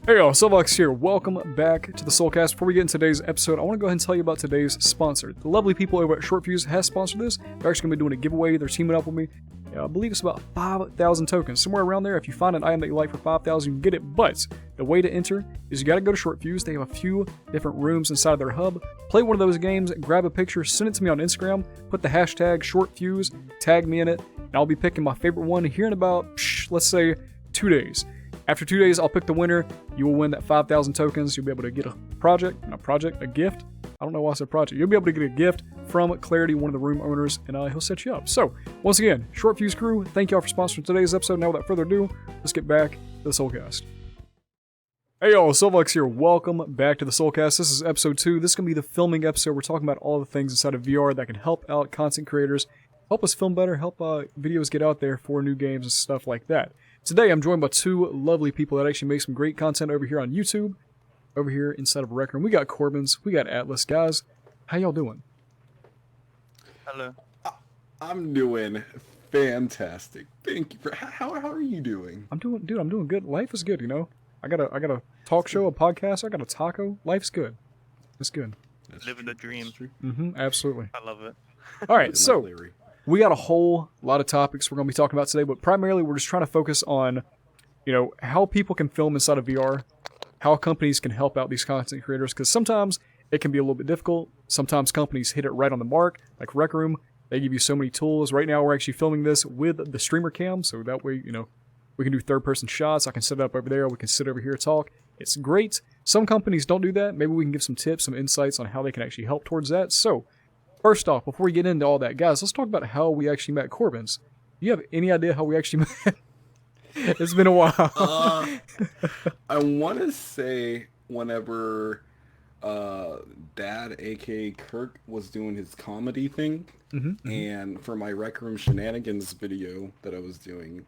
Hey y'all, SoulFox here. Welcome back to the Soulcast. Before we get into today's episode, I want to go ahead and tell you about today's sponsor. The lovely people over at ShortFuse has sponsored this. They're actually going to be doing a giveaway. They're teaming up with me. I believe it's about 5,000 tokens. Somewhere around there. If you find an item that you like for 5,000, you can get it. But the way to enter is you got to go to ShortFuse. They have a few different rooms inside of their hub. Play one of those games, grab a picture, send it to me on Instagram, put the hashtag ShortFuse, tag me in it, and I'll be picking my favorite one here in about, let's say, 2 days. After 2 days, I'll pick the winner. You will win that 5,000 tokens. You'll be able to get a gift. I don't know why I said project. You'll be able to get a gift from Clarity, one of the room owners, and he'll set you up. So, once again, ShortFuse crew, thank y'all for sponsoring today's episode. Now, without further ado, let's get back to the Soulcast. Hey y'all, SoulFox here. Welcome back to the Soulcast. This is episode 2. This is going to be the filming episode. We're talking about all the things inside of VR that can help out content creators, help us film better, help videos get out there for new games and stuff like that. Today, I'm joined by two lovely people that actually make some great content over here on YouTube, over here inside of Rec Room. We got Cornbenz, we got Atlas. Guys, how y'all doing? Hello. I'm doing fantastic. Thank you. How are you doing? I'm doing good. Life is good, you know. I got a talk show, a podcast. I got a taco. Life's good. It's good. Living the dream. Absolutely. I love it. All right, so we got a whole lot of topics we're going to be talking about today, but primarily we're just trying to focus on, how people can film inside of VR, how companies can help out these content creators, because sometimes it can be a little bit difficult. Sometimes companies hit it right on the mark, like Rec Room. They give you so many tools. Right now we're actually filming this with the streamer cam, so that way, we can do third-person shots. I can set it up over there. We can sit over here and talk. It's great. Some companies don't do that. Maybe we can give some tips, some insights on how they can actually help towards that. So, first off, before we get into all that, guys, let's talk about how we actually met Cornbenz. Do you have any idea how we actually met? It's been a while. I want to say whenever Dad, aka Kirk, was doing his comedy thing, and for my Rec Room Shenanigans video that I was doing,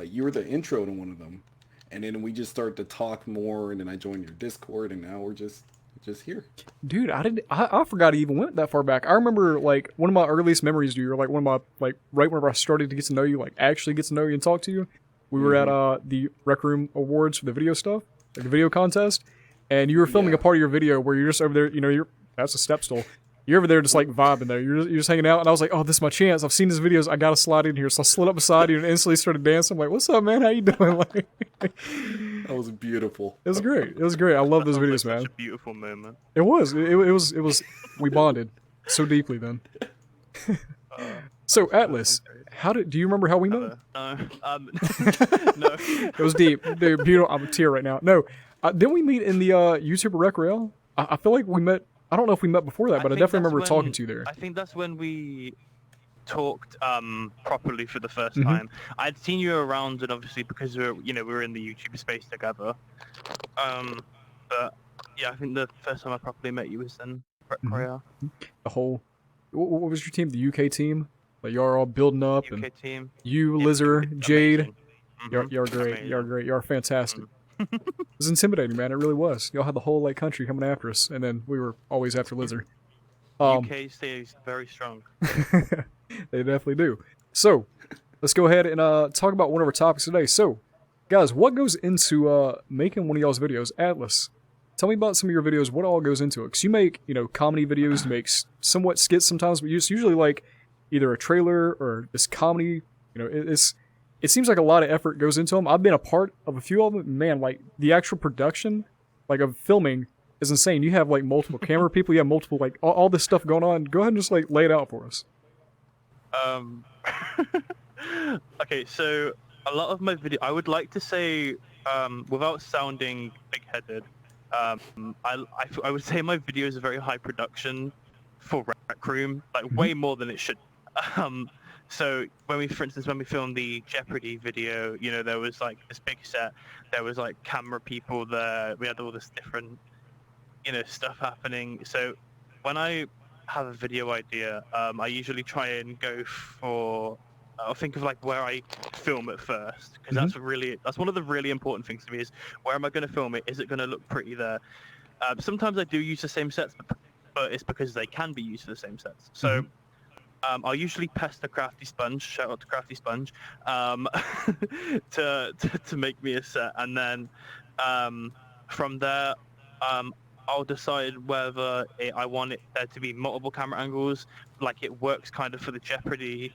you were the intro to one of them. And then we just started to talk more, and then I joined your Discord, and now we're just here. Dude, I forgot I even went that far back. I remember, one of my earliest memories, dude, or one of my, right whenever I started to get to know you, actually get to know you and talk to you, we were at the Rec Room Awards for the video stuff, the video contest, and you were filming a part of your video where you're just over there, that's a step stool. You're over there just vibing there. You're just hanging out, and I was like, oh, this is my chance. I've seen his videos. I gotta slide in here. So I slid up beside you and instantly started dancing. I'm like, what's up, man? How you doing? That was beautiful. It was great. It was great. I love those videos, man. Such a beautiful moment. It was. It was. We bonded so deeply then. So Atlas, do you remember how we met? No. No. It was deep. Dude, beautiful. I'm a tear right now. No, didn't we meet in the YouTuber Rec Rail? I feel like we met. I don't know if we met before that, but I definitely remember talking to you there. I think that's when we talked properly for the first time. I'd seen you around, and obviously because we were in the YouTube space together. But yeah, I think the first time I properly met you was then Rec Royale. The whole, what was your team? The UK team? Y'all are all building up, UK team. You, Lizard, Jade. You're great. You're great. You're fantastic. It was intimidating, man. It really was. Y'all had the whole country coming after us, and then we were always after Lizard. UK stays very strong. They definitely do. So, let's go ahead and talk about one of our topics today. So, guys, what goes into making one of y'all's videos? Atlas, tell me about some of your videos. What all goes into it? Because you make, comedy videos, you make somewhat skits sometimes, but it's usually either a trailer or this comedy. It seems like a lot of effort goes into them. I've been a part of a few of them. Man, the actual production, of filming is insane. You have, multiple camera people. You have multiple, all this stuff going on. Go ahead and just, lay it out for us. Okay, so a lot of my video, I would like to say, without sounding big-headed, I would say my videos are very high production for Rec Room, way more than it should. So for instance, when we filmed the Jeopardy video, there was this big set, there was camera people there, we had all this different, stuff happening. So when I have a video idea, I usually try and go for, I'll think of where I film it first, because that's one of the really important things to me is where am I going to film it? Is it going to look pretty there? Sometimes I do use the same sets, but it's because they can be used for the same sets. So. I'll usually pester Crafty Sponge, shout out to Crafty Sponge, to make me a set, and then From there, I'll decide whether I want there to be multiple camera angles, like it works kind of for the Jeopardy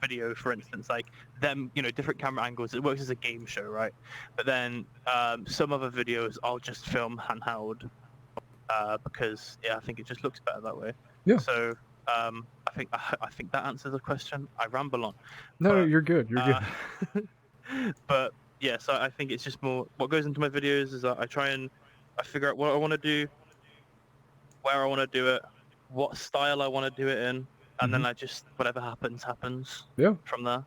video, for instance, like them, different camera angles. It works as a game show, right? But then some other videos I'll just film handheld because I think it just looks better that way. Yeah. So I think that answers the question. I ramble on. No, you're good. You're good. But yeah, so I think it's just more what goes into my videos is I figure out what I want to do, where I want to do it, what style I want to do it in, and then I just whatever happens. Yeah. From there.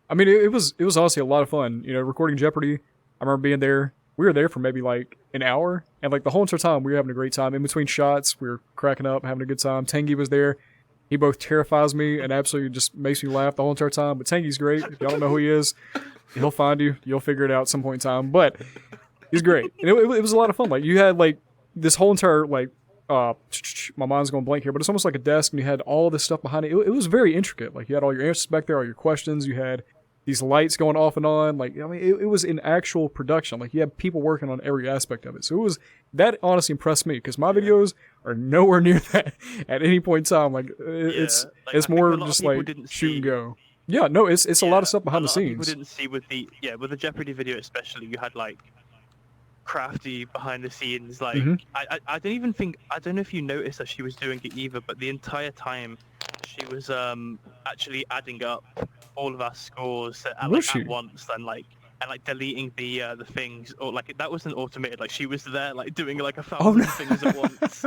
I mean, it was honestly a lot of fun. Recording Jeopardy. I remember being there. We were there for maybe like an hour, and like the whole entire time we were having a great time. In between shots, we were cracking up, having a good time. Tangy was there. He both terrifies me and absolutely just makes me laugh the whole entire time. But Tangy's great. If y'all don't know who he is, he'll find you. You'll figure it out at some point in time. But he's great. And it was a lot of fun. Like you had like this whole entire like my mind's going blank here, but it's almost like a desk, and you had all this stuff behind it. It was very intricate. Like you had all your answers back there, all your questions. You had these lights going off and on. Like I mean, it was an actual production. Like you had people working on every aspect of it. So that honestly impressed me because my videos are nowhere near that at any point in time. Like it's more just like shoot and go. Yeah, no, it's a lot of stuff behind the scenes. People didn't see with the Jeopardy video especially. You had like crafty behind the scenes. Like I don't know if you noticed that she was doing it either, but the entire time she was actually adding up all of our scores at once and deleting the things, or like that wasn't automated. Like she was there like doing like 1,000 things at once.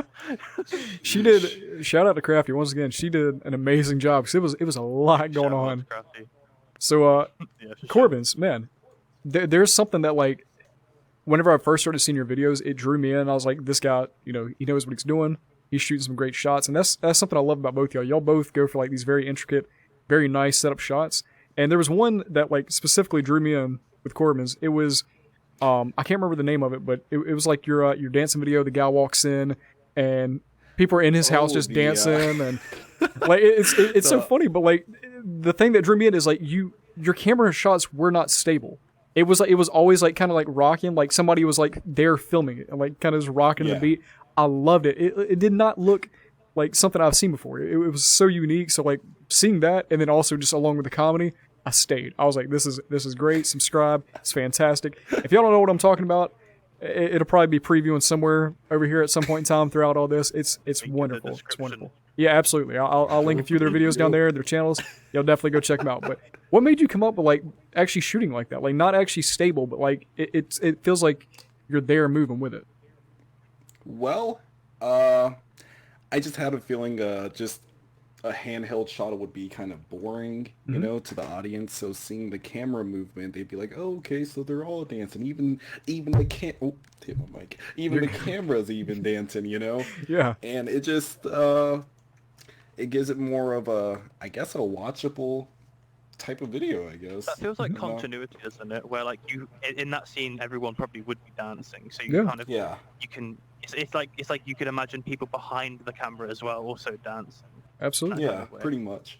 She did. Shout out to Crafty once again. She did an amazing job because it was a lot going on. So Cornbenz, man, there's something that like whenever I first started seeing your videos, it drew me in. I was like, this guy, he knows what he's doing. He's shooting some great shots, and that's something I love about both y'all. Y'all both go for like these very intricate, very nice setup shots. And there was one that like specifically drew me in with Cornbenz. It was I can't remember the name of it, but it was like your dancing video. The guy walks in and people are in his house just dancing and like it's so funny. But like the thing that drew me in is like your camera shots were not stable. It was always like kind of like rocking, like somebody was like there filming it and like kind of just rocking the beat. I loved it. It did not look like something I've seen before. It was so unique. So like seeing that, and then also just along with the comedy, I stayed. I was like, this is great. Subscribe. It's fantastic. If y'all don't know what I'm talking about, it'll probably be previewing somewhere over here at some point in time throughout all this. It's wonderful. It's wonderful. Yeah, absolutely. I'll link a few of their videos down there, their channels. Y'all definitely go check them out. But what made you come up with like actually shooting like that? Like not actually stable, but like it feels like you're there moving with it. Well, I just had a feeling just a handheld shot would be kind of boring, to the audience. So seeing the camera movement, they'd be like, "Oh, okay, so they're all dancing. Even the hit my mic. Even the camera's even dancing, Yeah. And it just it gives it more of a watchable type of video, I guess. That feels like continuity, doesn't it? Where like you in that scene, everyone probably would be dancing, so you kind of you can. It's like you could imagine people behind the camera as well also dancing. Absolutely. Yeah, pretty much.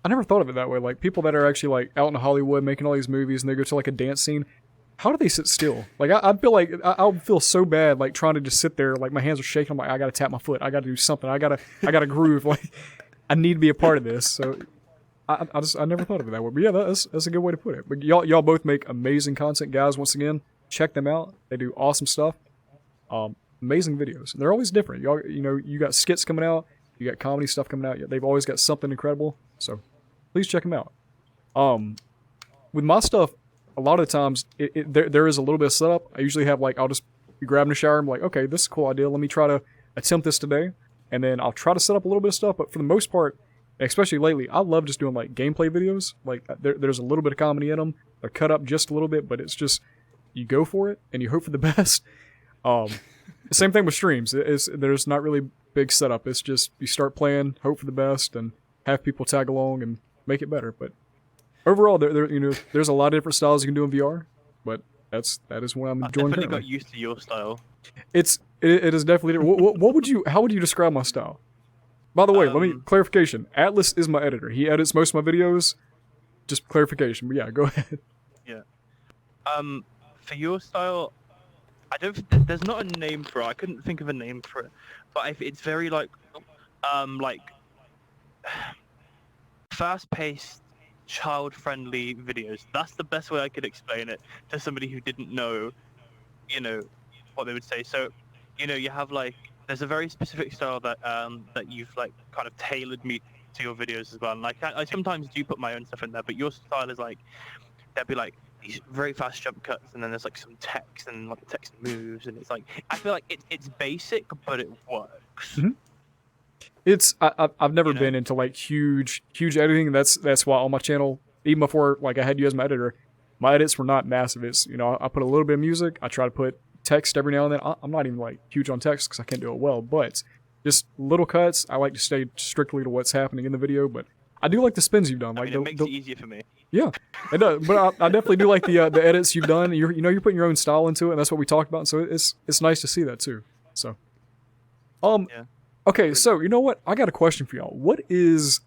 I never thought of it that way. Like people that are actually like out in Hollywood making all these movies and they go to like a dance scene. How do they sit still? Like I feel like I'll feel so bad like trying to just sit there. Like my hands are shaking. I'm like I gotta tap my foot. I gotta do something. I gotta groove. Like I need to be a part of this. So I never thought of it that way. But yeah, that's a good way to put it. But y'all both make amazing content, guys. Once again, check them out. They do awesome stuff. Amazing videos. They're always different. Y'all, you got skits coming out. You got comedy stuff coming out. They've always got something incredible. So please check them out. With my stuff, a lot of the times there is a little bit of setup. I usually have like I'll just be grabbing a shower. I'm like, okay, this is a cool idea. Let me try to attempt this today, and then I'll try to set up a little bit of stuff. But for the most part, especially lately, I love just doing like gameplay videos. Like there's a little bit of comedy in them. They're cut up just a little bit, but it's just you go for it and you hope for the best. Same thing with streams. There's not really big setup. It's just you start playing, hope for the best, and have people tag along and make it better. But overall, there's a lot of different styles you can do in VR. But that is what I'm enjoying. I definitely got used to your style. It is definitely different. How would you describe my style? By the way, let me clarification. Atlas is my editor. He edits most of my videos. Just clarification. But yeah, go ahead. Yeah. for your style, I don't. There's not a name for it. I couldn't think of a name for it, but it's very like fast-paced, child-friendly videos. That's the best way I could explain it to somebody who didn't know, what they would say. So, you have like there's a very specific style that you've like kind of tailored me to your videos as well. And like I sometimes do put my own stuff in there, but your style is like there'll be like these very fast jump cuts, and then there's like some text, and like the text moves, and it's like I feel like it's basic, but it works. Mm-hmm. I've never been into like huge editing. That's why on my channel, even before like I had you as my editor, my edits were not massive. It's I put a little bit of music. I try to put text every now and then. I'm not even like huge on text because I can't do it well, but just little cuts. I like to stay strictly to what's happening in the video, but I do like the spins you've done. Like it makes it easier for me. Yeah, it does. But I definitely do like the edits you've done. You're putting your own style into it, and that's what we talked about. So it's nice to see that too. So, Yeah. Okay, so you know what? I got a question for y'all. What is,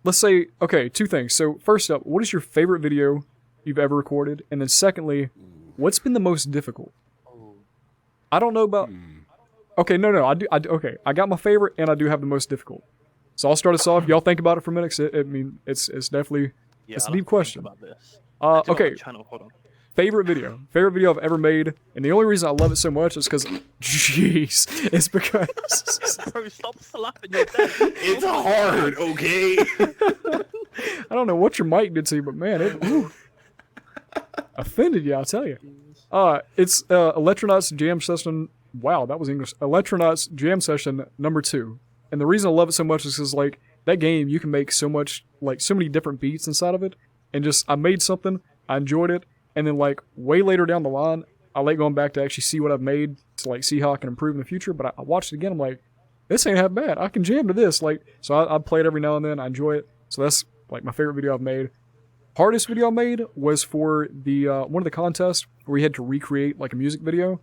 let's say, okay, two things. So first up, what is your favorite video you've ever recorded? And then secondly, what's been the most difficult? I don't know about. Okay, no, I do. Okay, I got my favorite, and I do have the most difficult. So I'll start us off. Y'all think about it for a minute. 'Cause it's definitely it's a deep question. About this. Okay. Channel. Hold on. Favorite video I've ever made, and the only reason I love it so much is because, jeez, it's because. Bro, stop slapping your desk. It's hard, okay? I don't know what your mic did to you, but man, it offended you, I'll tell you. It's Electronauts Jam Session. Wow, that was English. Electronauts Jam Session #2. And the reason I love it so much is because like that game, you can make so much, like so many different beats inside of it, and just I made something, I enjoyed it. And then, like, way later down the line, I like going back to actually see what I've made to, like, see how I can improve in the future. But I watched it again. I'm like, this ain't half bad. I can jam to this. Like, so I play it every now and then. I enjoy it. So that's, like, my favorite video I've made. Hardest video I made was for the one of the contests where we had to recreate, like, a music video.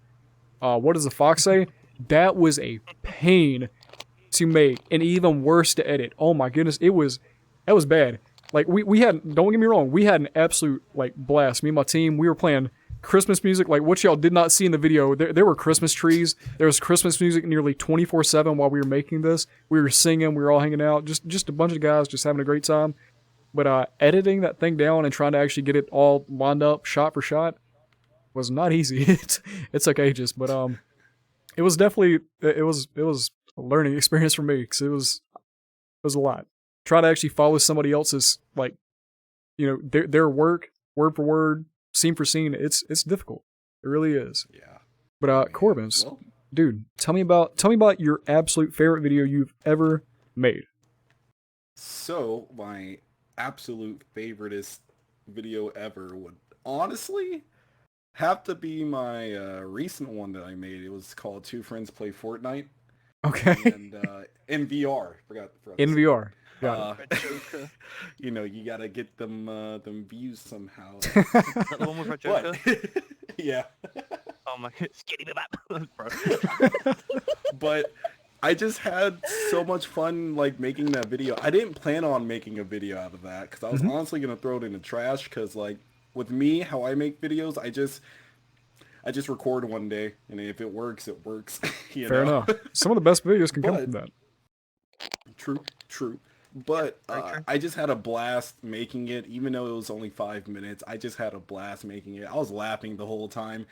What does the fox say? That was a pain to make and even worse to edit. Oh, my goodness. That was bad. Like, we had, don't get me wrong, we had an absolute, like, blast. Me and my team, we were playing Christmas music, like, what y'all did not see in the video. There were Christmas trees. There was Christmas music nearly 24/7 while we were making this. We were singing, we were all hanging out, just a bunch of guys just having a great time. But editing that thing down and trying to actually get it all lined up, shot for shot, was not easy. It took ages, but it was definitely, it was a learning experience for me, because it was a lot. Try to actually follow somebody else's, like, their work, word for word, scene for scene. It's difficult. It really is. Yeah. But Cornbenz, dude, tell me about your absolute favorite video you've ever made. So my absolute favoriteest video ever would honestly have to be my recent one that I made. It was called Two Friends Play Fortnite. Okay. And in VR. Forgot in VR. You gotta get them views somehow. Is that the one with Red Joker? Yeah. Oh my god, skinny bit bro. But I just had so much fun like making that video. I didn't plan on making a video out of that because I was honestly gonna throw it in the trash. Because like with me, how I make videos, I just record one day, and if it works, it works. Fair enough. Some of the best videos can come from that. True. But I just had a blast making it, even though it was only 5 minutes. I just had a blast making it. I was laughing the whole time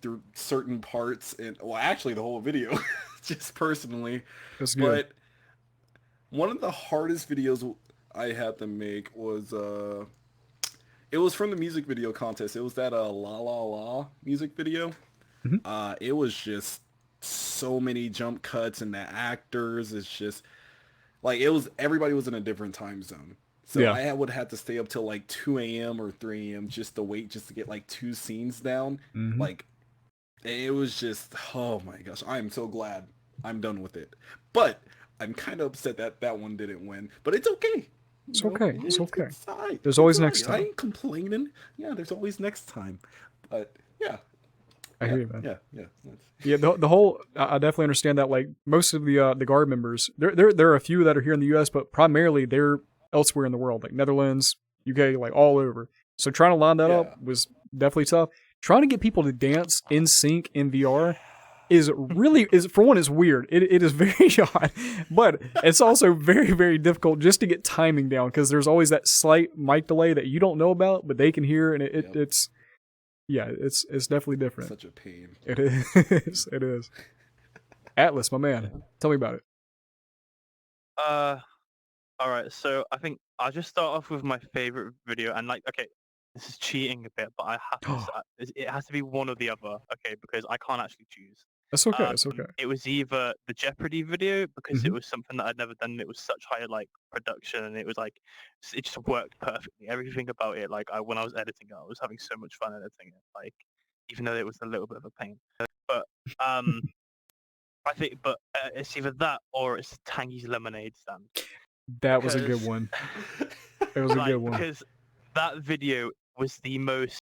through certain parts, and well, actually the whole video, just personally. That's good. But one of the hardest videos I had to make was it was from the music video contest. It was that La La La music video. It was just so many jump cuts, and the actors, it's just like everybody was in a different time zone. So yeah. I would have to stay up till like 2 a.m. or 3 a.m. just to get like 2 scenes down. Like it was just, oh my gosh, I'm so glad I'm done with it. But I'm kind of upset that one didn't win. But it's okay. It's okay. It's okay. It's there's always next time. I ain't complaining. Yeah, there's always next time. But yeah. I hear you, man. Yeah. The whole, I definitely understand that. Like most of the guard members, there are a few that are here in the U.S., but primarily they're elsewhere in the world, like Netherlands, UK, like all over. So trying to line that up was definitely tough. trying to get people to dance in sync in VR is for one, it's weird. It is very odd, but it's also very, very difficult just to get timing down because there's always that slight mic delay that you don't know about, but they can hear, and it's definitely different. Such a pain. It is. It is. Atlas, my man, tell me about it. All right. So I think I'll just start off with my favorite video, and like, okay, this is cheating a bit, but I have to. It has to be one or the other, okay? Because I can't actually choose. That's okay. That's okay. It was either the Jeopardy video because it was something that I'd never done. And it was such high like production, and it was like it just worked perfectly. Everything about it, like when I was editing it, I was having so much fun editing it. Like even though it was a little bit of a pain, but I think, it's either that or it's Tangy's lemonade stand. That was a good one. It was a good one because that video was the most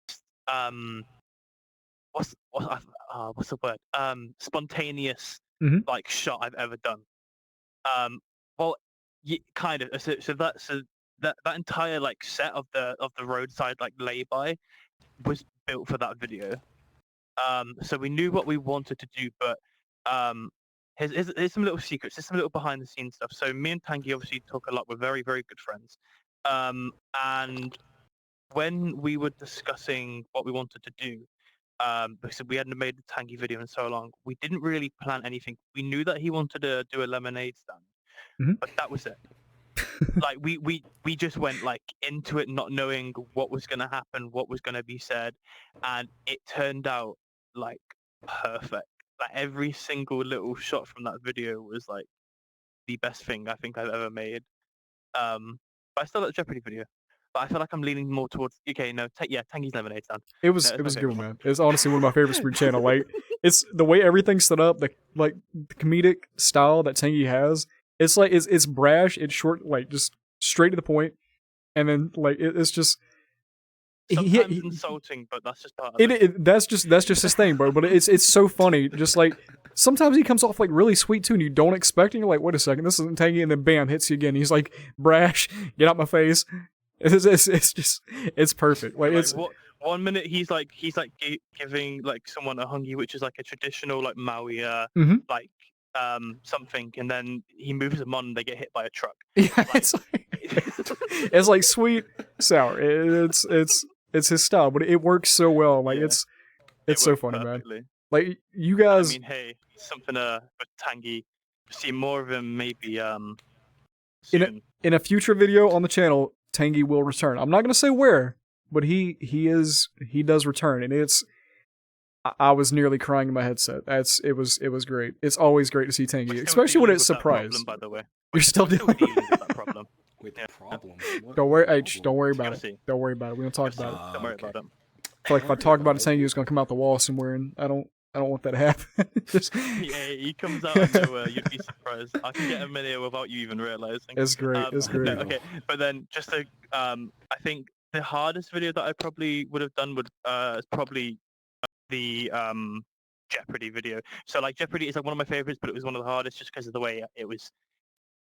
what's the word? Spontaneous like shot I've ever done. Well, kind of. So that entire like set of the roadside like lay-by was built for that video. So we knew what we wanted to do, but here's some little secrets. There's some little behind-the-scenes stuff. So me and Tangy obviously talk a lot. We're very, very good friends. And when we were discussing what we wanted to do, because we hadn't made the Tangy video in so long, we didn't really plan anything. We knew that he wanted to do a lemonade stand, but that was it. Like we just went like into it not knowing what was going to happen, what was going to be said, and it turned out like perfect. Like every single little shot from that video was like the best thing I think I've ever made. But I still like the Jeopardy video. But I feel like I'm leaning more towards Tangy's lemonade stand. It was a good one, man. It's honestly one of my favorites from your channel. Like it's the way everything's set up, the comedic style that Tangy has. It's like it's brash, it's short, like just straight to the point, and then like it's just sometimes insulting, but that's just part of it. That's just his thing, bro. But it's so funny. Just like sometimes he comes off like really sweet too, and you don't expect it. You're like, wait a second, this isn't Tangy, and then bam, hits you again. He's like, brash, get out my face. It's perfect. Like it's what, 1 minute he's like giving like someone a hungy, which is like a traditional like Maui like something, and then he moves them on and they get hit by a truck. Yeah, like, it's like sweet sour. It's his style, but it works so well. Like it's so funny, perfectly. Man. Like you guys. I mean, hey, something with Tangy. See more of him maybe soon. In a future video on the channel, Tangy will return. I'm not gonna say where, but he does return, and I was nearly crying in my headset. It was great. It's always great to see Tangy, especially when it's surprised. By the way, you're still dealing with that problem. Don't worry. Don't worry about it. Don't worry about it. We don't talk about it. Don't worry about it. I feel like if I talk about it, Tangy is gonna come out the wall somewhere, and I don't want that to happen. Yeah, he comes out of nowhere. You'd be surprised. I can get him in here without you even realizing. It's great. It's great. No, okay, but then just to, I think the hardest video that I probably would have done is probably the Jeopardy video. So like Jeopardy is like one of my favorites, but it was one of the hardest just because of the way it was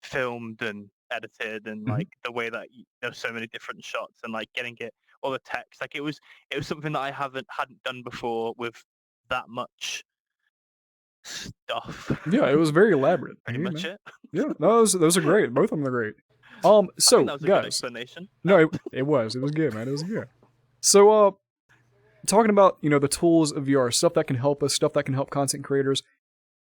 filmed and edited, and like the way that there's so many different shots and like getting it all the text. Like it was something that I hadn't done before with that much stuff. Yeah, it was very elaborate. Pretty much it. Yeah, no, those are great. Both of them are great. So that was a guys, good explanation. No, it was good, man. It was good. So talking about the tools of VR, stuff that can help us, stuff that can help content creators.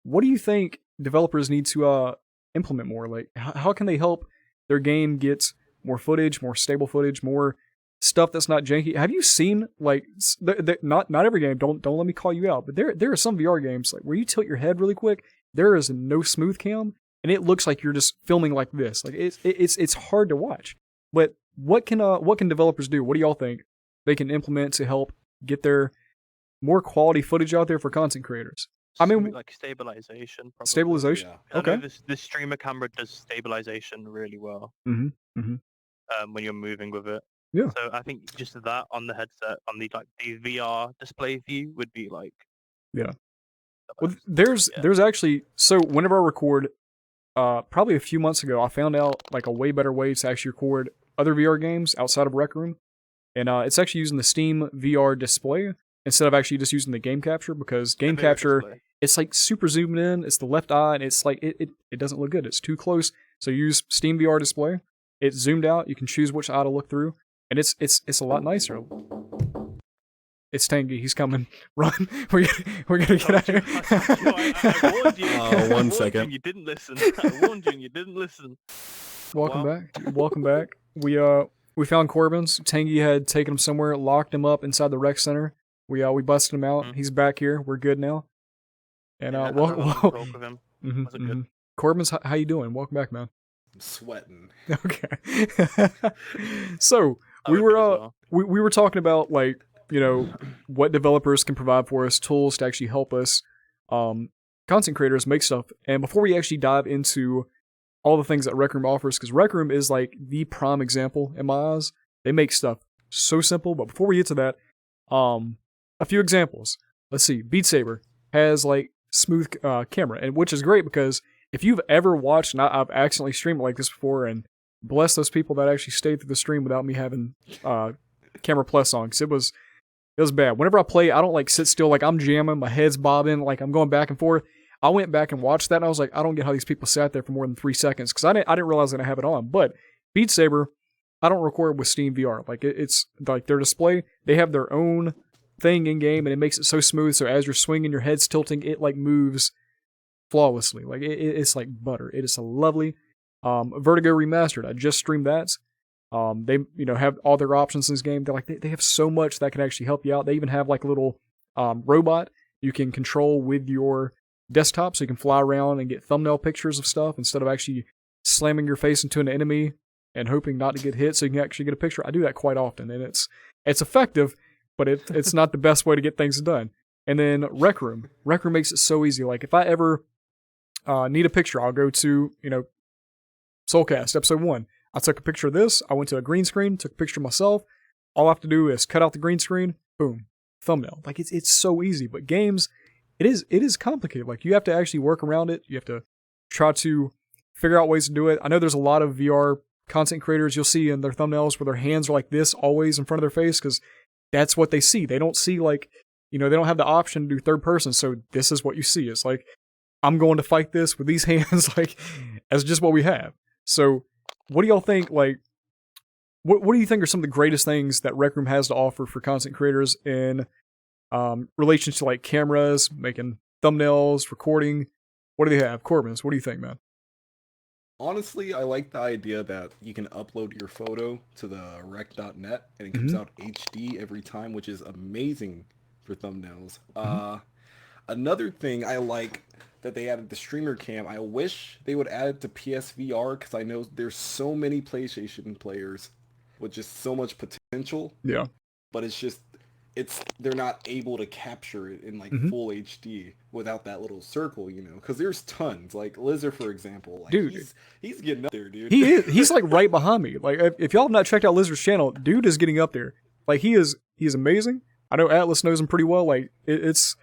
What do you think developers need to implement more? Like, how can they help their game get more footage, more stable footage, more stuff that's not janky? Have you seen like not every game? Don't let me call you out, but there are some VR games like where you tilt your head really quick. There is no smooth cam, and it looks like you're just filming like this. Like it's hard to watch. But what can developers do? What do y'all think they can implement to help get their more quality footage out there for content creators? I mean, like stabilization. Probably. Stabilization. Yeah. Okay. The streamer camera does stabilization really well. When you're moving with it. Yeah. So I think just that on the headset, on the VR display view would be like. Yeah. Well, there's actually, so whenever I record, probably a few months ago, I found out like a way better way to actually record other VR games outside of Rec Room, and it's actually using the Steam VR display. instead of actually just using the game capture, because game Video capture, display. it's like super zoomed in. It's the left eye, and it's like it doesn't look good. It's too close. So you use Steam VR display. It's zoomed out. You can choose which eye to look through, and it's a lot nicer. It's Tangy. He's coming. Run. We're gonna get out of here. I warned you. I 1 warned second. You, you didn't listen. I warned you and you didn't listen. Welcome Wow. back. Welcome back. We found Cornbenz. Tangy had taken him somewhere, locked him up inside the rec center. We busted him out. Mhm. He's back here. We're good now. And Yeah, I had a long well, talk with him. mhm, Wasn't good. mhm. Corbenz, how you doing? Welcome back, man. I'm sweating. Okay. So I we would be were as well. we were talking about, like, you know, what developers can provide for us, tools to actually help us, content creators make stuff. And before we actually dive into all the things that Rec Room offers, because Rec Room is like the prime example in my eyes. They make stuff so simple. But before we get to that, a few examples. Let's see. Beat Saber has like smooth camera, and which is great because if you've ever watched, and I've accidentally streamed like this before, and bless those people that actually stayed through the stream without me having Camera Plus on, because it was bad. Whenever I play, I don't like sit still, like I'm jamming, my head's bobbing, like I'm going back and forth. I went back and watched that, and I was like, I don't get how these people sat there for more than 3 seconds, because I didn't realize that I have it on. But Beat Saber, I don't record with Steam VR. Like it's like their display, they have their own thing in game, and it makes it so smooth. So as you're swinging, your head's tilting, it like moves flawlessly. Like it's like butter. It is a lovely Vertigo Remastered. I just streamed that. They have all their options in this game. They're like they have so much that can actually help you out. They even have like a little robot you can control with your desktop, so you can fly around and get thumbnail pictures of stuff instead of actually slamming your face into an enemy and hoping not to get hit, so you can actually get a picture. I do that quite often, and it's effective, but it's not the best way to get things done. And then Rec Room makes it so easy. Like if I ever need a picture, I'll go to Soulcast episode 1. I took a picture of this. I went to a green screen, took a picture of myself. All I have to do is cut out the green screen, boom, thumbnail. Like it's so easy. But games, it is complicated. Like you have to actually work around it. You have to try to figure out ways to do it. I know there's a lot of VR content creators you'll see in their thumbnails where their hands are like this always in front of their face, because that's what they see. They don't see, like, they don't have the option to do third person, so this is what you see. It's like, I'm going to fight this with these hands, like, as just what we have. So what do y'all think, like, what do you think are some of the greatest things that Rec Room has to offer for content creators in relation to, like, cameras, making thumbnails, recording? What do they have? Corbenz, what do you think, man? Honestly, I like the idea that you can upload your photo to the rec.net and it comes out HD every time, which is amazing for thumbnails. Another thing I like that they added the streamer cam. I wish they would add it to PSVR, because I know there's so many PlayStation players with just so much potential. Yeah. But they're not able to capture it in like full HD without that little circle, because there's tons. Like Lizard, for example, like, dude, he's getting up there, dude. He's like right behind me. Like if y'all have not checked out Lizard's channel, dude is getting up there. Like he is amazing. I know Atlas knows him pretty well. Like it's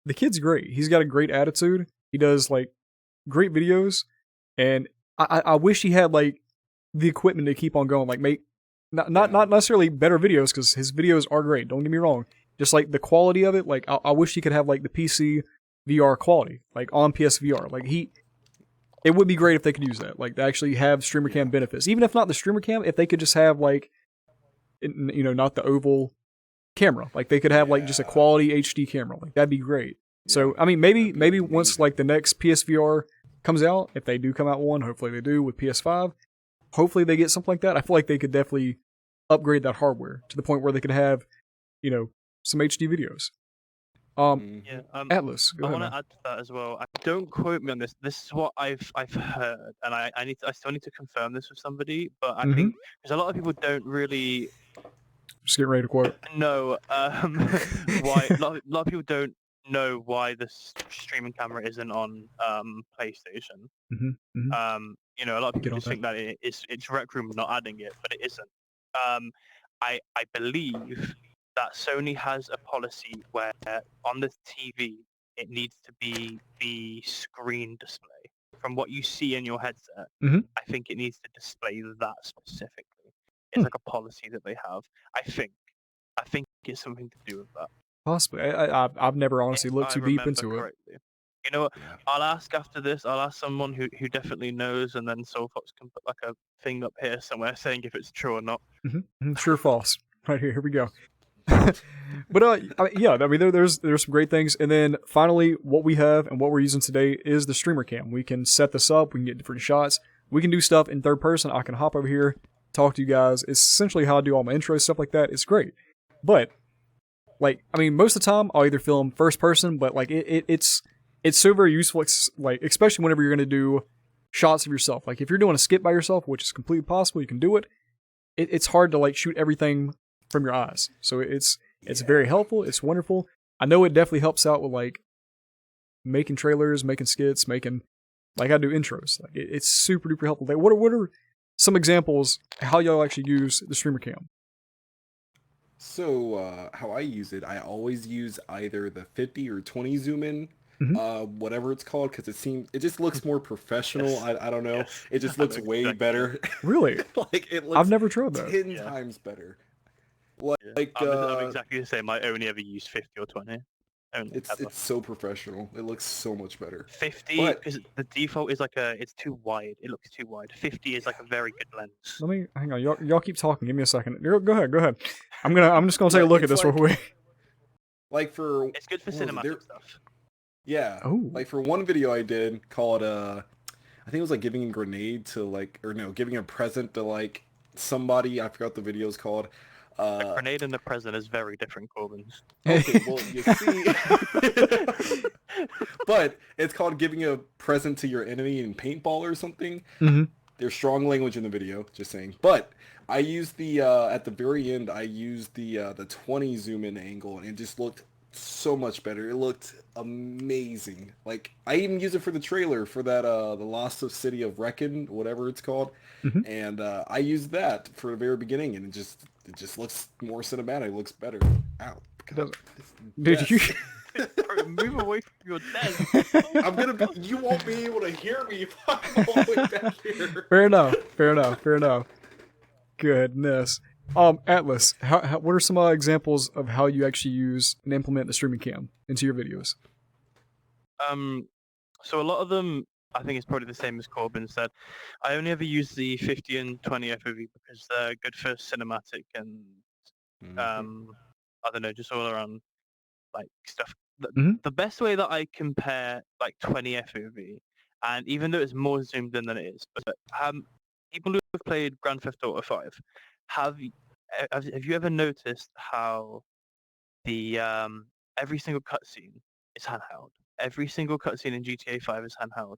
the kid's great. He's got a great attitude. He does like great videos, and I wish he had like the equipment to keep on going. Like make not necessarily better videos, because his videos are great. Don't get me wrong. Just like the quality of it. Like I wish he could have like the PC VR quality, like on PSVR. Like it would be great if they could use that. Like they actually have streamer cam benefits. Even if not the streamer cam, if they could just have like, not the oval camera. Like they could have like just a quality HD camera. Like that'd be great. So I mean, maybe once like the next PSVR comes out, if they do come out one, hopefully they do with PS5. Hopefully they get something like that. I feel like they could definitely upgrade that hardware to the point where they could have, some HD videos. Atlas, go ahead. I want to add to that as well. Don't quote me on this. This is what I've heard, and I still need to confirm this with somebody. But I think because a lot of people don't really just getting ready to quote. know why. A lot of people don't know why the streaming camera isn't on PlayStation. A lot of people just think that it's Rec Room not adding it, but it isn't. I believe that Sony has a policy where on the TV it needs to be the screen display. From what you see in your headset, I think it needs to display that specifically. It's like a policy that they have. I think it's something to do with that. Possibly. I've never honestly If looked I too deep remember into it. correctly. You know what? Yeah. I'll ask after this. I'll ask someone who definitely knows, and then SoulFox can put like a thing up here somewhere saying if it's true or not. Sure, false. Right here. Here we go. But yeah, I mean, there's some great things, and then finally, what we have and what we're using today is the streamer cam. We can set this up. We can get different shots. We can do stuff in third person. I can hop over here, talk to you guys. It's essentially how I do all my intros, stuff like that. It's great, but like, I mean, most of the time I'll either film first person, but like it's so very useful, like especially whenever you're gonna do shots of yourself. Like if you're doing a skit by yourself, which is completely possible, you can do it. It's hard to like shoot everything from your eyes, so it's very helpful. It's wonderful. I know it definitely helps out with like making trailers, making skits, making like I do intros. Like it's super duper helpful. Like what are some examples how y'all actually use the streamer cam? So how I use it, I always use either the 50 or 20 zoom in, whatever it's called, because it just looks more professional. Yes. I don't know. Yes. It just looks way better. Really? Like it looks I've never tried that. 10 times better. Like I'm exactly the same. I only ever use 50 or 20. it's so professional. It looks so much better. 50 But- because the default is like it's too wide. It looks too wide. 50 is like a very good lens. Let me hang on. Y'all keep talking. Give me a second. Go ahead. I'm just gonna take a look at It's this real quick. Like for It's good for what was it? cinematic stuff. Yeah. Oh. Like for one video I did called I think it was like giving a grenade to like, or no, giving a present to like somebody. I forgot the video's called. A grenade and a present is very different, Cornbenz. Okay, well you see, but it's called giving a present to your enemy in paintball or something. Mm-hmm. There's strong language in the video, just saying. But I used the at the very end, I used the 20 zoom in angle, and it just looked so much better. It looked amazing. Like I even used it for the trailer for that the Lost of City of Reckon, whatever it's called, and I used that for the very beginning, and it just looks more cinematic. It looks better. Ow. God, Dude, you. Bro, move away from your desk. I'm gonna be. You won't be able to hear me if I'm all the way back here. Fair enough. Goodness. Atlas, what are some examples of how you actually use and implement the streaming cam into your videos? So a lot of them, I think it's probably the same as Corbin said. I only ever use the 50 and 20 FOV because they're good for cinematic and I don't know, just all around like stuff. The best way that I compare like 20 FOV, and even though it's more zoomed in than it is, but people who have played Grand Theft Auto 5, have you ever noticed how the every single cutscene is handheld? Every single cutscene in GTA 5 is handheld.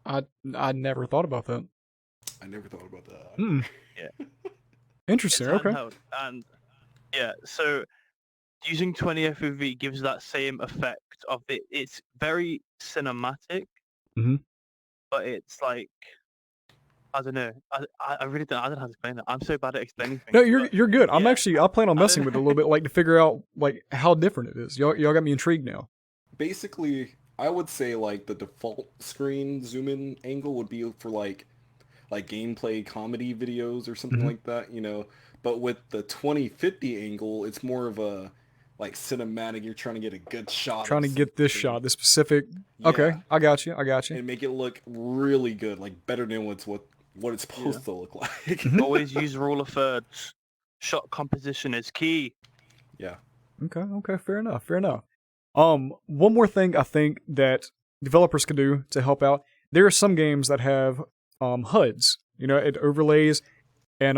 I never thought about that. I never thought about that. Yeah. Interesting. It's Okay. handheld. And yeah, so using 20 FOV gives that same effect of it. It's very cinematic, but it's like, I don't know. I really don't. I don't know how to explain it. I'm so bad at explaining things. No, you're good. Yeah. I plan on messing with it a little bit, like to figure out like how different it is. Y'all got me intrigued now. Basically, I would say like the default screen zoom in angle would be for like gameplay comedy videos or something like that, you know. But with the 2050 angle, it's more of a like cinematic. You're trying to get a good shot. Trying to get this shot, this specific. Yeah. Okay, I got you. And make it look really good, like better than what it's supposed to look like. Always use rule of thirds. Shot composition is key. Yeah. Okay, fair enough. One more thing I think that developers can do to help out. There are some games that have HUDs, you know, it overlays, and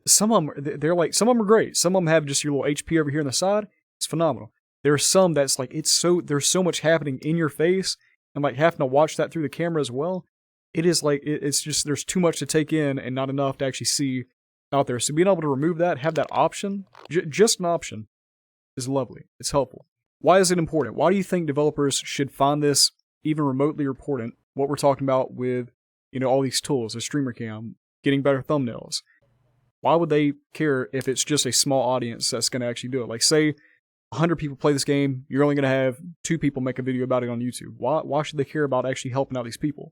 some of them some of them are great. Some of them have just your little HP over here on the side. It's phenomenal. There are some that's like there's so much happening in your face, and like having to watch that through the camera as well. It is like it's just there's too much to take in and not enough to actually see out there. So being able to remove that, have that option, just an option, is lovely. It's helpful. Why is it important? Why do you think developers should find this even remotely important? What we're talking about with, you know, all these tools, the streamer cam, getting better thumbnails. Why would they care if it's just a small audience that's going to actually do it? Like, say 100 people play this game, you're only going to have 2 people make a video about it on YouTube. Why should they care about actually helping out these people?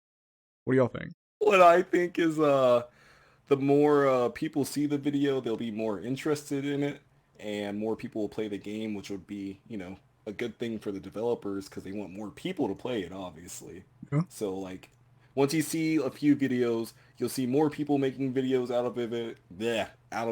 What do y'all think? What I think is the more people see the video, they'll be more interested in it, and more people will play the game, which would be, you know, a good thing for the developers because they want more people to play it, obviously. Yeah. So like, once you see a few videos, you'll see more people making videos out of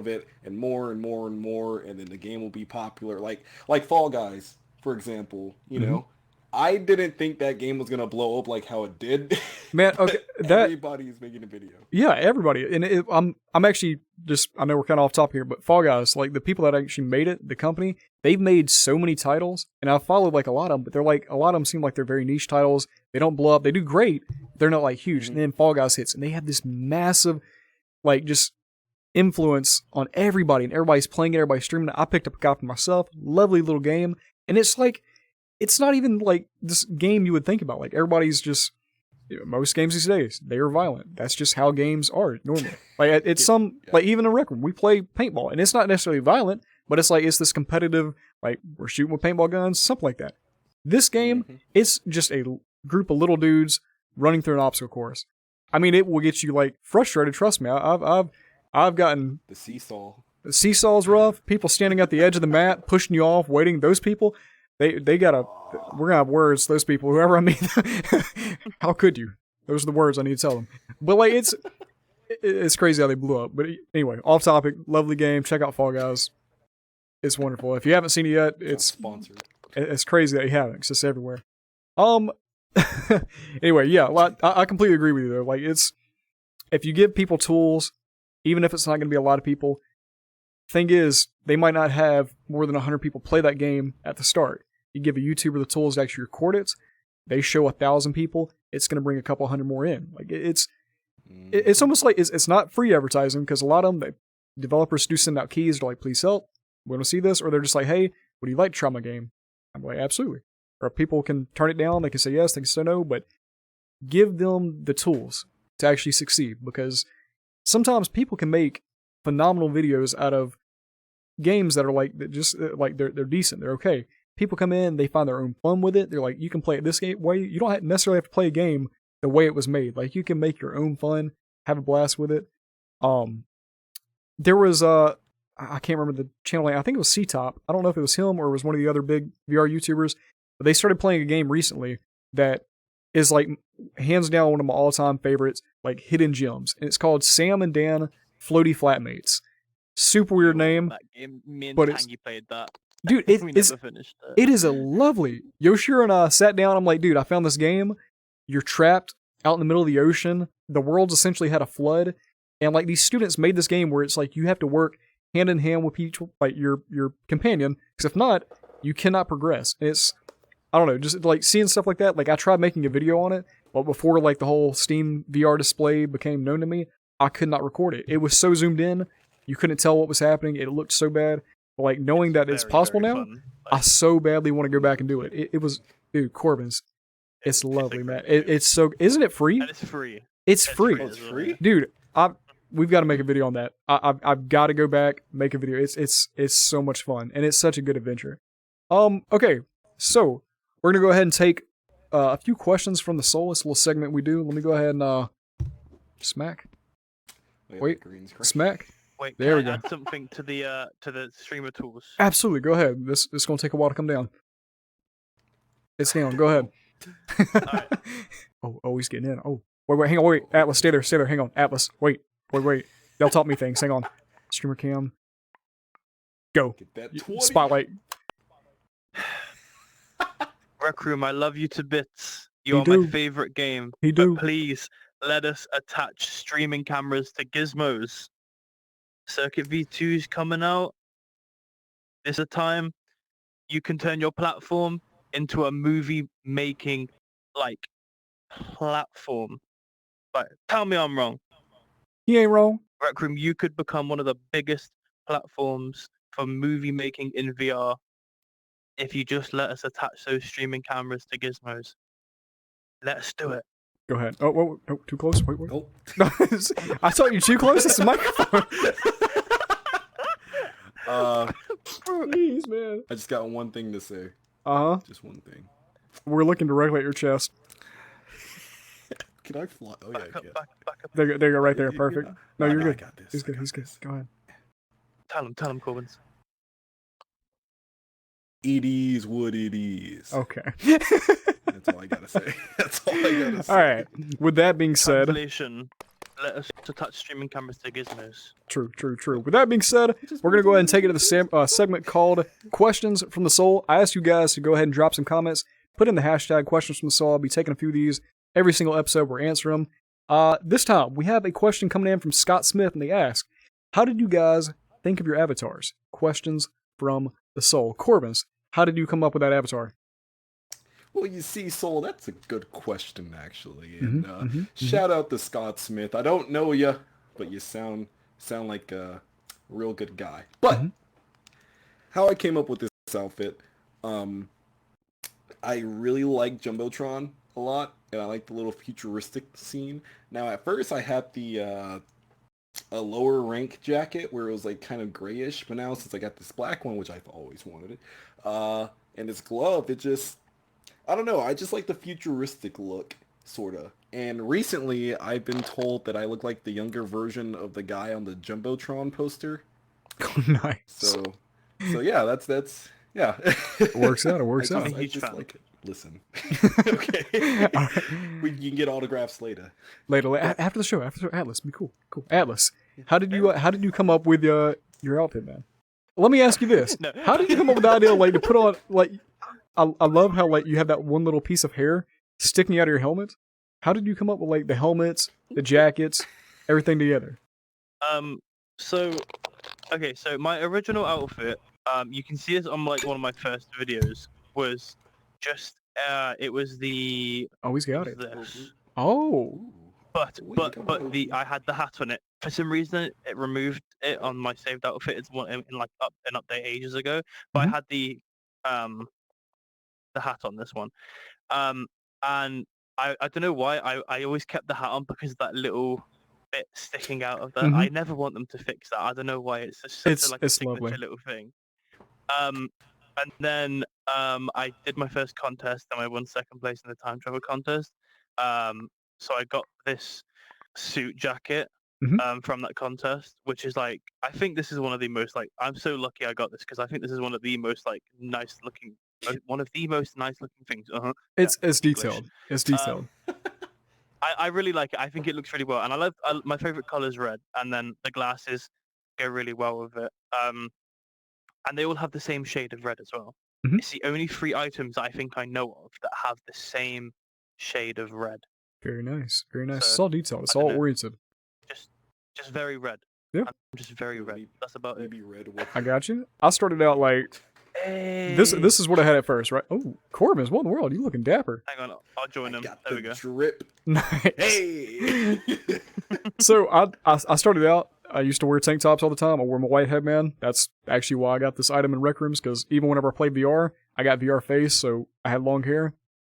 it, and more and more and more, and then the game will be popular. Like Fall Guys, for example. You know, I didn't think that game was gonna blow up like how it did. Man, okay, that everybody is making a video. yeah, everybody, and I'm actually just I know we're kind of off topic here, but Fall Guys, like the people that actually made it, the company, they've made so many titles, and I've followed like a lot of them, but they're like a lot of them seem like they're very niche titles. They don't blow up, they do great, they're not like huge, and then Fall Guys hits, and they have this massive, like just influence on everybody, and everybody's playing it, everybody's streaming it. I picked up a copy myself, lovely little game, and it's like it's not even like this game you would think about. Like everybody's just. Most games these days, they are violent. That's just how games are normally. Like it's like even in Rec Room, we play paintball, and it's not necessarily violent, but it's like it's this competitive, like we're shooting with paintball guns, something like that. This game, it's just a group of little dudes running through an obstacle course. I mean, it will get you like frustrated. Trust me, I've gotten the seesaw. The seesaw's rough. People standing at the edge of the mat, pushing you off, waiting. Those people, they gotta. We're gonna have words. Those people, whoever I meet. How could you? Those are the words I need to tell them. But like, it's crazy how they blew up. But anyway, off topic. Lovely game. Check out Fall Guys. It's wonderful. If you haven't seen it yet, it's sponsored. It's crazy that you haven't. It's just everywhere. Anyway, yeah. I completely agree with you though. Like, it's if you give people tools, even if it's not gonna be a lot of people. Thing is, they might not have more than 100 people play that game at the start. You give a YouTuber the tools to actually record it, they show 1,000 people, it's going to bring a couple hundred more in. Like it's almost like it's not free advertising because a lot of them, developers do send out keys. They're like, please help, we want to see this, or they're just like, hey, would you like to try my game? I'm like, absolutely. Or people can turn it down, they can say yes, they can say no, but give them the tools to actually succeed because sometimes people can make phenomenal videos out of games that are like just like they're decent, they're okay. People come in, they find their own fun with it. They're like, you can play it this way. You don't necessarily have to play a game the way it was made. Like you can make your own fun, have a blast with it. There was I can't remember the channel name. I think it was C-Top. I don't know if it was him or it was one of the other big VR YouTubers. But they started playing a game recently that is like hands down one of my all-time favorites, like hidden gems, and it's called Sam and Dan Floaty Flatmates. Super weird name, That game, me and but Tangy played that. Dude, We never finished it. it is a lovely. Yoshiro and I sat down. I'm like, dude, I found this game. You're trapped out in the middle of the ocean. The world's essentially had a flood, and like these students made this game where it's like you have to work hand in hand with each like your companion, because if not, you cannot progress. And it's I don't know, just like seeing stuff like that. Like I tried making a video on it, but before like the whole Steam VR display became known to me, I could not record it. It was so zoomed in, you couldn't tell what was happening. It looked so bad. Like, knowing that it's possible now, like, I so badly want to go back and do it. It was, dude, Cornbenz. It's lovely, man. It's so, isn't it free? And it's free. It's free. Oh, it's free? Dude, we've got to make a video on that. I've got to go back, make a video. It's so much fun, and it's such a good adventure. Okay, so, we're going to go ahead and take a few questions from the Soul. It's a little segment we do. Let me go ahead and, smack. Wait, smack. Wait, there we can I go. add something to the streamer tools? Absolutely, go ahead. This is gonna take a while to come down. It's down. Go ahead. Alright. Oh, he's getting in. Oh, wait, hang on, wait. Atlas, stay there. Hang on, Atlas. Wait. They'll taught me things. Hang on. Streamer cam. Go. Get that 20. Spotlight. Rec Room, I love you to bits. He You are do. my favorite game. He do. But please let us attach streaming cameras to gizmos. Circuit V2's coming out. This is a time you can turn your platform into a movie making like platform. But tell me I'm wrong. He ain't wrong. Rec Room, you could become one of the biggest platforms for movie making in VR if you just let us attach those streaming cameras to gizmos. Let us do it. Go ahead. Oh, whoa, no, too close. Wait. Oh. No, I thought you too close. It's the microphone. Jeez, man. I just got one thing to say. Just one thing. We're looking directly at your chest. Can I fly? Oh yeah, Back up, yeah. back up. There you go, right there. Perfect. No, you're good. I got this. He's good. Go ahead. Tell him, Corbins. It is what it is. Okay. That's all I gotta say. That's all I gotta say. All right. With that being said, Translation. Let us to touch streaming cameras to gizmos. true. With that being said, we're gonna go ahead and take it to the segment called Questions from the Soul. I asked you guys to go ahead and drop some comments. Put in the hashtag Questions from the Soul. I'll be taking a few of these every single episode. We're answering them. This time we have a question coming in from Scott Smith, and they ask, "How did you guys think of your avatars?" Questions from the Soul. Cornbenz, how did you come up with that avatar? Well, you see, Soul, that's a good question, actually. And shout out to Scott Smith. I don't know you, but you sound like a real good guy. But how I came up with this outfit, I really like Jumbotron a lot, and I like the little futuristic scene. Now, at first, I had the a lower rank jacket where it was like kind of grayish, but now since I got this black one, which I've always wanted it, and this glove, it just, I don't know, I just like the futuristic look, sorta. And recently, I've been told that I look like the younger version of the guy on the Jumbotron poster. Nice. So yeah, that's yeah. It works out. I Huge just fan. like it. Listen. Okay. You can get autographs later. Later, after the show, Atlas, be cool. Atlas, how did you come up with your outfit, man? Let me ask you this: No. How did you come up with the idea, like, to put on, like, I love how, like, you have that one little piece of hair sticking out of your helmet. How did you come up with, like, the helmets, the jackets, everything together? So my original outfit, you can see this on like one of my first videos, was just it was the Oh, he's got it. this. Oh, But I had the hat on it. For some reason, it removed it on my saved outfit. It's one in like an update ages ago. But I had the hat on this one. And I don't know why I always kept the hat on because of that little bit sticking out of that. I never want them to fix that. I don't know why. It's just such a signature lovely. little thing. And then I did my first contest and I won second place in the time travel contest. So I got this suit jacket from that contest, which is like, I think this is one of the most, like, I'm so lucky I got this because I think this is one of the most like nice looking things. it's detailed. It's detailed. I really like it. I think it looks really well, and I love my favorite color is red, and then the glasses go really well with it. And they all have the same shade of red as well. It's the only 3 items I think I know of that have the same shade of red. Very nice. Very nice. So, it's all detailed. It's I don't all know. oriented. Just very red. Yeah. I'm just very red. That's about it. Maybe red. I got you. I started out like Hey. this is what I had at first, right? Oh, Cornbenz, what in the world? You looking dapper. Hang on, I'll join him. Got There we the go. drip. Nice. Hey. So I started out, I used to wear tank tops all the time. I wore my white headband. That's actually why I got this item in Rec Rooms, because even whenever I played VR, I got VR face, so I had long hair,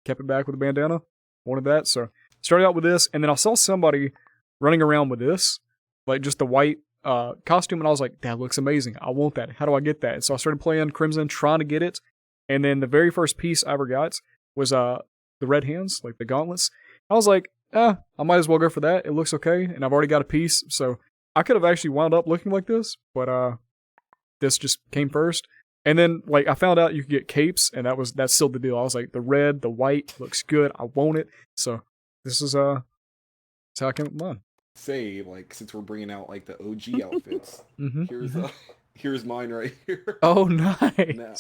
kept it back with a bandana, wanted that. So started out with this, and then I saw somebody running around with this, like just the white costume, and I was like, that looks amazing. I want that. How do I get that? And so I started playing Crimson, trying to get it, and then the very first piece I ever got was the red hands, like the gauntlets. I was like, I might as well go for that. It looks okay, and I've already got a piece, so I could have actually wound up looking like this, but this just came first. And then, like, I found out you could get capes, and that's still the deal. I was like, the red, the white looks good. I want it. So this is that's how I came up with mine. Say, like, since we're bringing out like the OG outfits, here's mine right here. Oh, nice. Now,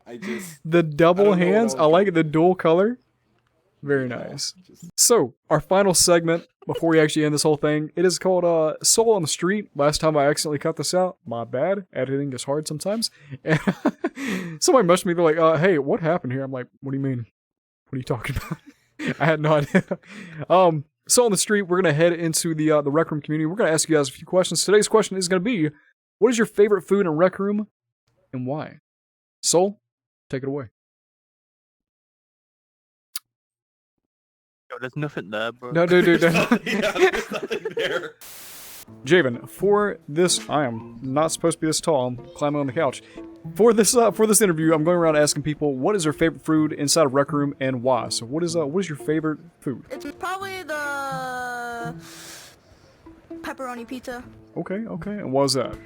I just the double I don't know what hands. I I was like it. The dual color. Very nice. So, our final segment before we actually end this whole thing, it is called Soul on the Street. Last time I accidentally cut this out. My bad. Editing is hard sometimes. And somebody messaged me, they're like, hey, what happened here? I'm like, what do you mean? What are you talking about? I had no idea. Soul on the Street, we're going to head into the Rec Room community. We're going to ask you guys a few questions. Today's question is going to be, what is your favorite food in Rec Room and why? Soul, take it away. Yo, there's nothing there, bro. No, dude. there's nothing there. Javen, for this, I am not supposed to be this tall. I'm climbing on the couch. For this interview, I'm going around asking people what is their favorite food inside of Rec Room and why. So what is your favorite food? It's probably the pepperoni pizza. Okay. And what is that?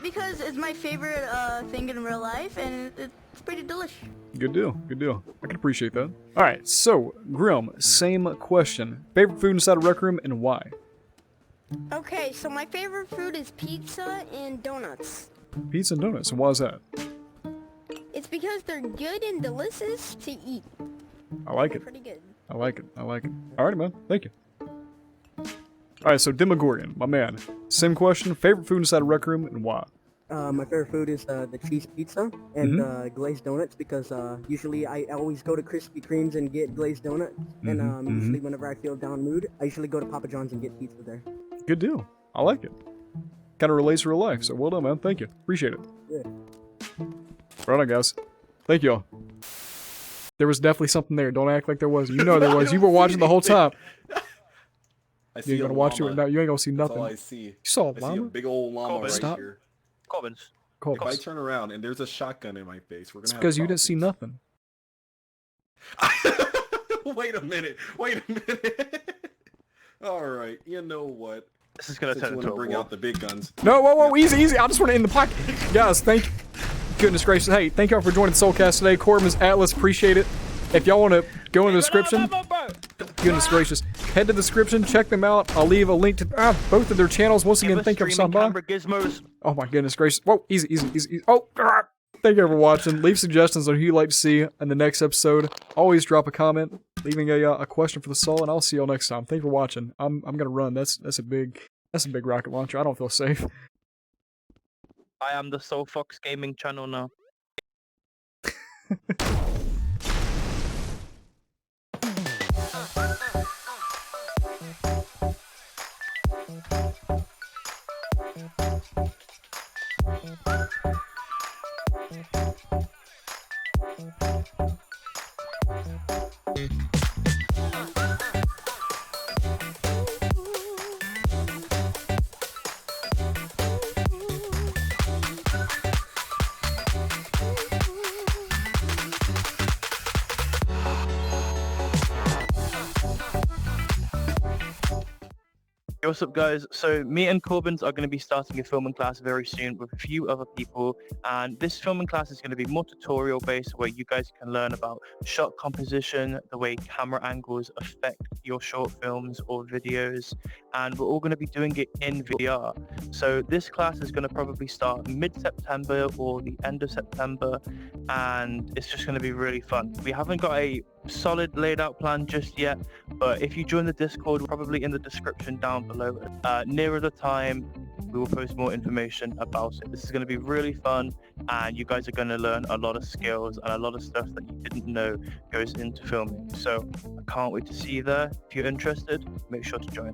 because it's my favorite thing in real life, and it's pretty delicious. Good deal. Good deal. I can appreciate that. All right. So, Grim, same question. Favorite food inside a rec room and why? Okay, so my favorite food is pizza and donuts. Pizza and donuts. And why is that? It's because they're good and delicious to eat. I like They're it. pretty good. I like it. I like it. Alrighty, man. Thank you. Alright, so Demogorgon, my man. Same question. Favorite food inside a rec room and why? My favorite food is the cheese pizza and glazed donuts because usually I always go to Krispy Kremes and get glazed donuts. And usually whenever I feel down mood, I usually go to Papa John's and get pizza there. Good deal. I like it. Kind of relates to real life, so well done, man. Thank you. Appreciate it. Yeah. Right on, guys. Thank y'all. There was definitely something there. Don't act like there wasn't. You know there was. You were watching the whole time. I You ain't gonna watch it now. You ain't gonna see That's nothing. all I see. You saw a I see a llama? big old llama Corbin. right Stop. here. Cornbenz. Cool. If I turn around and there's a shotgun in my face, we're It's gonna have because you didn't see problems. nothing. Wait a minute. Wait a minute. All right. You know what? This is gonna Since turn you into want a to bring war. out the big guns. No, whoa, easy, easy. I just want to end the podcast. Guys, thank you. Goodness gracious. Hey, thank y'all for joining the Soulcast today. Corbin's Atlas, appreciate it. If y'all want to go in the description, goodness gracious, head to the description, check them out. I'll leave a link to both of their channels. Once again, thank you for stopping by. Camera gizmos. Oh my goodness gracious. Whoa, easy. Oh, thank you for watching. Leave suggestions on who you'd like to see in the next episode. Always drop a comment, leaving a question for the soul, and I'll see y'all next time. Thank you for watching. I'm gonna run. That's a big rocket launcher. I don't feel safe. I am the SoulFoxGaming channel now. Hey, what's up, guys? So me and Corbenz are going to be starting a filming class very soon with a few other people, and this filming class is going to be more tutorial based, where you guys can learn about shot composition, the way camera angles affect your short films or videos, and we're all going to be doing it in VR. So this class is going to probably start mid-September or the end of September, and it's just going to be really fun. We haven't got a solid laid out plan just yet, but if you join the Discord, probably in the description down below, nearer the time we will post more information about it. This is going to be really fun, and you guys are going to learn a lot of skills and a lot of stuff that you didn't know goes into filming. So I can't wait to see you there. If you're interested, make sure to join.